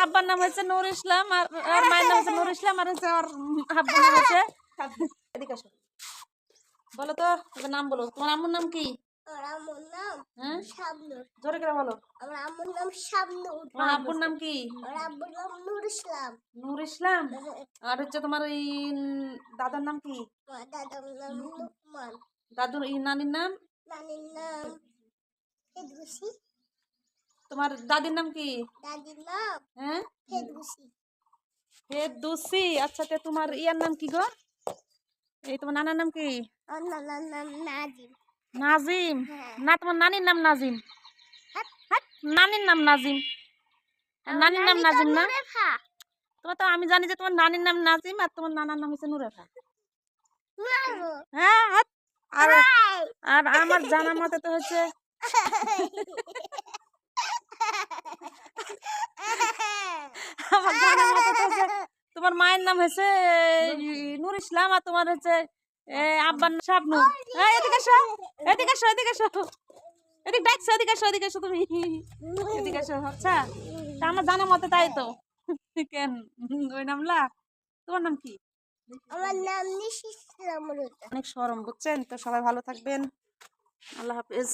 আব্বার নাম হচ্ছে নূর ইসলাম আর মায়ের নাম হচ্ছে নূর ইসলাম আর হচ্ছে আর আব্বার নাম হচ্ছে এদিকে আসো। বলো তো তোমার নাম বলো, তোমার আম্মুর নাম কি? আমার আম্মুর নাম হ্যাঁ শাবনূর। জোরে করে বলো। আমার আম্মুর নাম শাবনূর। তোমার আব্বুর নাম কি? আমার আব্বুর নাম নূর ইসলাম। নূর ইসলাম। আর হচ্ছে তোমার ওই দাদার নাম কি? আমার দাদার নাম লুকমান। দাদুর নানির নাম? নানির নাম ফেরদৌসী। তোমার দাদির নাম কি? দাদির নাম হ্যাঁ ফেরদৌসী। ফেরদৌসী। আচ্ছা তে তোমার ইয়ার নাম কি গো? এই তোমার নানার নাম কি? আমার নানার নাম নাজিম। নাজিম। হ্যাঁ। না তোমার নানির নাম নাজিম। হাট, হাট, নানির নাম নাজিম। আর নানির নাম নানি তো নাজিম না? নুরেফা। তোমার তো আমি জানি যে তোমার নানির নাম নাজিম আর তোমার নানার নাম হচ্ছে নুরেফা। মারবো। হ্যাঁ হাট। আর আয়। আর আমার জানা মতে তো হচ্ছে আমার জানা মতে তো হচ্ছে তোমার মায়ের নাম হচ্ছে নূর ইসলাম আর তোমার হচ্ছে আব্বার নাম শাবনূর। এদিকে আসো এদিকে আসো এদিকে আসো এদিকে ডাকছো এদিকে আসো এদিকে আসো তুমি এদিকে আসো। আচ্ছা তা আমার জানা মতে তাই তো। কেন ওই নামলা? তোমার নাম কি? আমার নাম নিশি ইসলাম। অনেক শরম বুঝছেন তো। সবাই ভালো থাকবেন, আল্লাহ হাফেজ।